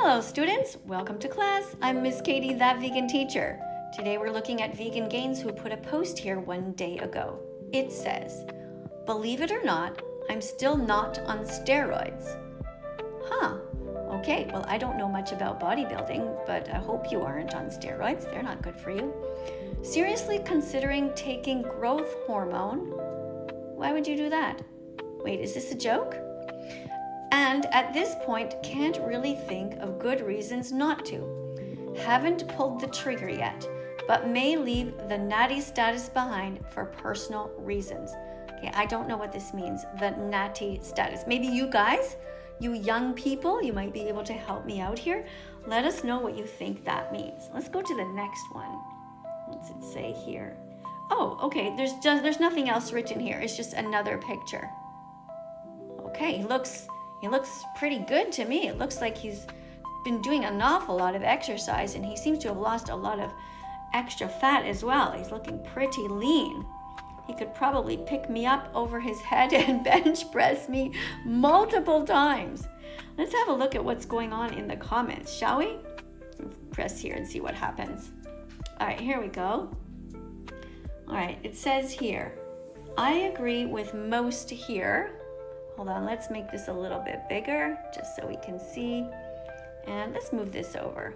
Hello students, welcome to class. I'm Miss Katie, that vegan teacher. Today we're looking at Vegan Gains who put a post here one day ago. It says, believe it or not, I'm still not on steroids. Huh, okay, well I don't know much about bodybuilding, but I hope you aren't on steroids. They're not good for you. Seriously considering taking growth hormone? Why would you do that? Wait, is this a joke? And at this point, can't really think of good reasons not to. Haven't pulled the trigger yet, but may leave the natty status behind for personal reasons. Okay, I don't know what this means, the natty status. Maybe you guys, you young people, you might be able to help me out here. Let us know what you think that means. Let's go to the next one. What's it say here? Oh, okay, there's nothing else written here. It's just another picture. Okay, he looks pretty good to me. It looks like he's been doing an awful lot of exercise and he seems to have lost a lot of extra fat as well. He's looking pretty lean. He could probably pick me up over his head and bench press me multiple times. Let's have a look at what's going on in the comments, shall we? Let's press here and see what happens. All right, here we go. All right, it says here, I agree with most here. Hold on, let's make this a little bit bigger just so we can see. And let's move this over.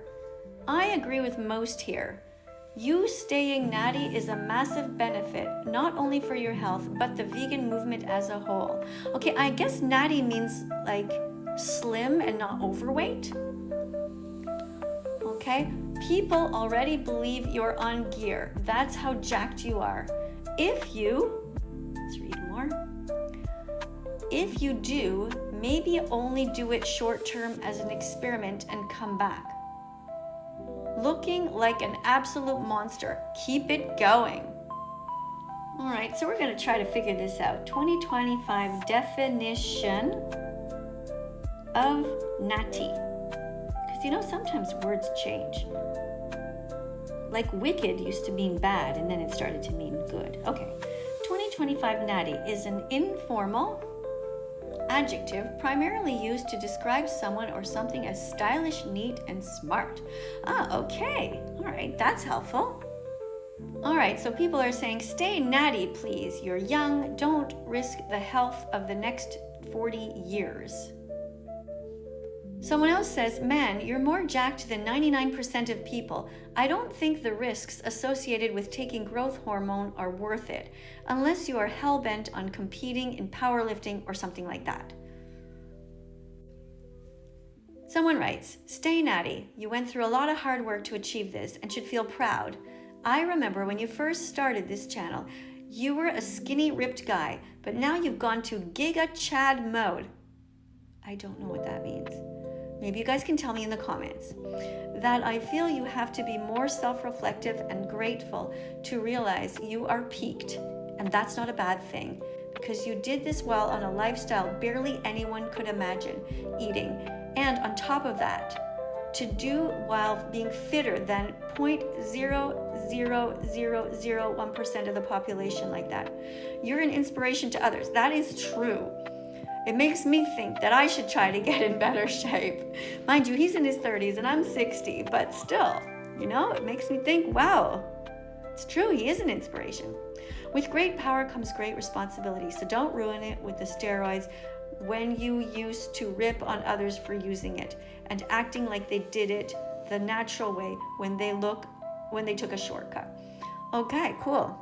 I agree with most here. You staying natty is a massive benefit, not only for your health, but the vegan movement as a whole. Okay, I guess natty means like slim and not overweight. Okay, people already believe you're on gear. That's how jacked you are. Let's read more. If you do, maybe only do it short term as an experiment and come back. Looking like an absolute monster. Keep it going. All right, so we're going to try to figure this out. 2025 definition of natty. Because you know, sometimes words change. Like wicked used to mean bad and then it started to mean good. Okay, 2025 natty is an informal adjective primarily used to describe someone or something as stylish, neat, and smart. Okay. All right, that's helpful. All right, so people are saying, stay natty, please. You're young. Don't risk the health of the next 40 years. Someone else says, man, you're more jacked than 99% of people. I don't think the risks associated with taking growth hormone are worth it, unless you are hell-bent on competing in powerlifting or something like that. Someone writes, stay natty. You went through a lot of hard work to achieve this and should feel proud. I remember when you first started this channel, you were a skinny, ripped guy, but now you've gone to Giga Chad mode. I don't know what that means. Maybe you guys can tell me in the comments. That I feel you have to be more self-reflective and grateful to realize you are peaked. And that's not a bad thing, because you did this while on a lifestyle barely anyone could imagine eating. And on top of that, to do while being fitter than 0.00001% of the population like that. You're an inspiration to others. That is true. It makes me think that I should try to get in better shape. Mind you, he's in his 30s and I'm 60, but still, you know, it makes me think, wow, it's true, he is an inspiration. With great power comes great responsibility, so don't ruin it with the steroids when you used to rip on others for using it and acting like they did it the natural way when they took a shortcut. Okay, cool.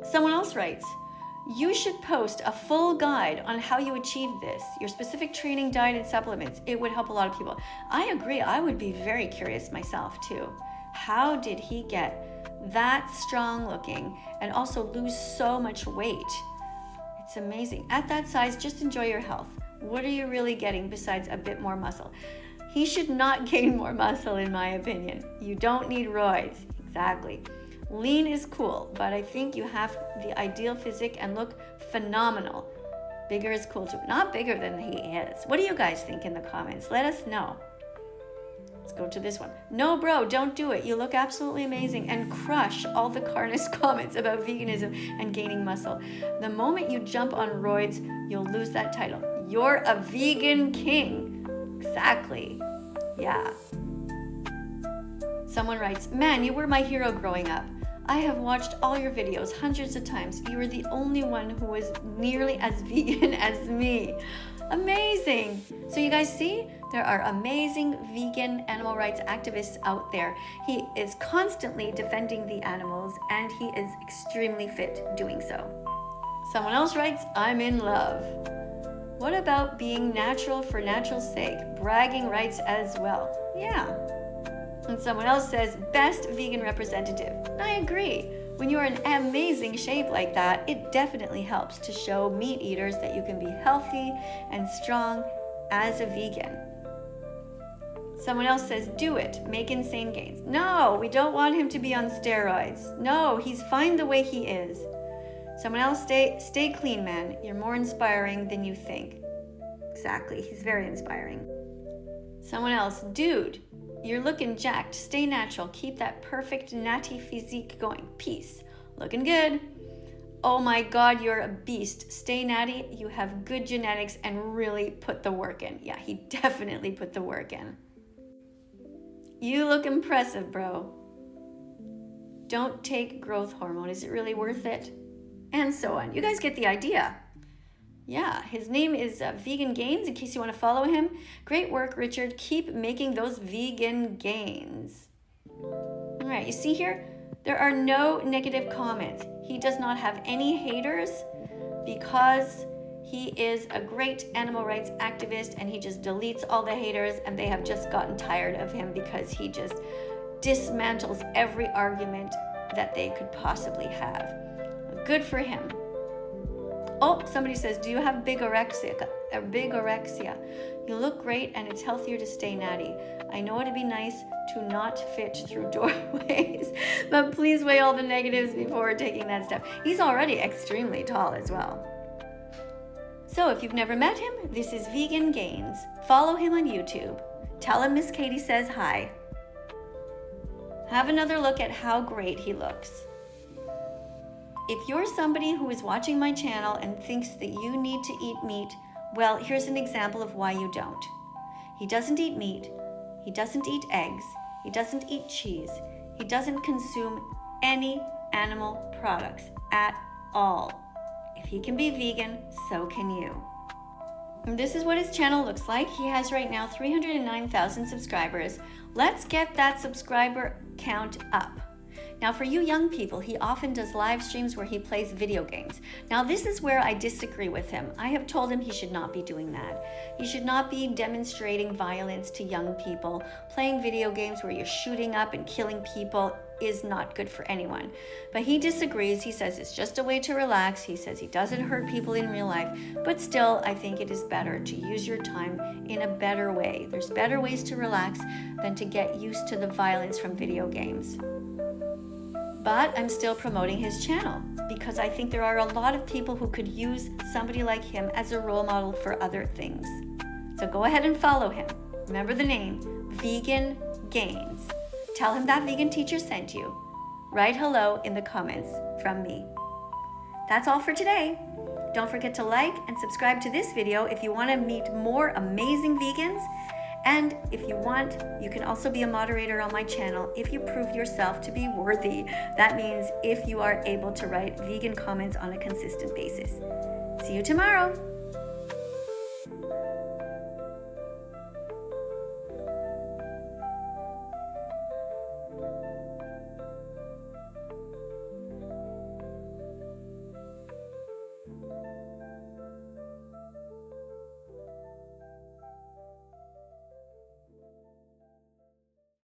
Someone else writes, you should post a full guide on how you achieve this, your specific training, diet, and supplements. It would help a lot of people. I agree. I would be very curious myself too. How did he get that strong looking and also lose so much weight? It's amazing. At that size, just enjoy your health. What are you really getting besides a bit more muscle? He should not gain more muscle, in my opinion. You don't need roids. Exactly. Lean is cool, but I think you have the ideal physique and look phenomenal. Bigger is cool too. Not bigger than he is. What do you guys think in the comments? Let us know. Let's go to this one. No, bro, don't do it. You look absolutely amazing and crush all the carnage comments about veganism and gaining muscle. The moment you jump on roids, you'll lose that title. You're a vegan king. Exactly. Yeah. Someone writes, man, you were my hero growing up. I have watched all your videos hundreds of times. You are the only one who is nearly as vegan as me. Amazing. So you guys see, there are amazing vegan animal rights activists out there. He is constantly defending the animals, and he is extremely fit doing so. Someone else writes, I'm in love. What about being natural for natural's sake? Bragging rights as well. Yeah. And someone else says, best vegan representative. And I agree. When you're in amazing shape like that, it definitely helps to show meat eaters that you can be healthy and strong as a vegan. Someone else says, do it. Make insane gains. No, we don't want him to be on steroids. No, he's fine the way he is. Someone else, stay clean, man. You're more inspiring than you think. Exactly, he's very inspiring. Someone else, dude, you're looking jacked. Stay natural. Keep that perfect natty physique going. Peace. Looking good. Oh my God, you're a beast. Stay natty. You have good genetics and really put the work in. Yeah, he definitely put the work in. You look impressive, bro. Don't take growth hormone. Is it really worth it? And so on. You guys get the idea. Yeah, his name is Vegan Gains, in case you want to follow him. Great work, Richard. Keep making those vegan gains. All right, you see here? There are no negative comments. He does not have any haters because he is a great animal rights activist, and he just deletes all the haters, and they have just gotten tired of him because he just dismantles every argument that they could possibly have. Good for him. Oh, somebody says, do you have bigorexia? You look great, and it's healthier to stay natty. I know it'd be nice to not fit through doorways, but please weigh all the negatives before taking that step. He's already extremely tall as well. So if you've never met him, this is Vegan Gains. Follow him on YouTube. Tell him Miss Katie says hi. Have another look at how great he looks. If you're somebody who is watching my channel and thinks that you need to eat meat, well, here's an example of why you don't. He doesn't eat meat. He doesn't eat eggs. He doesn't eat cheese. He doesn't consume any animal products at all. If he can be vegan, so can you. And this is what his channel looks like. He has right now 309,000 subscribers. Let's get that subscriber count up. Now, for you young people, he often does live streams where he plays video games. Now, this is where I disagree with him. I have told him he should not be doing that. He should not be demonstrating violence to young people. Playing video games where you're shooting up and killing people is not good for anyone. But he disagrees. He says it's just a way to relax. He says he doesn't hurt people in real life. But still, I think it is better to use your time in a better way. There's better ways to relax than to get used to the violence from video games. But I'm still promoting his channel because I think there are a lot of people who could use somebody like him as a role model for other things. So go ahead and follow him. Remember the name, Vegan Gains. Tell him that vegan teacher sent you. Write hello in the comments from me. That's all for today. Don't forget to like and subscribe to this video if you want to meet more amazing vegans. And if you want, you can also be a moderator on my channel if you prove yourself to be worthy. That means if you are able to write vegan comments on a consistent basis. See you tomorrow.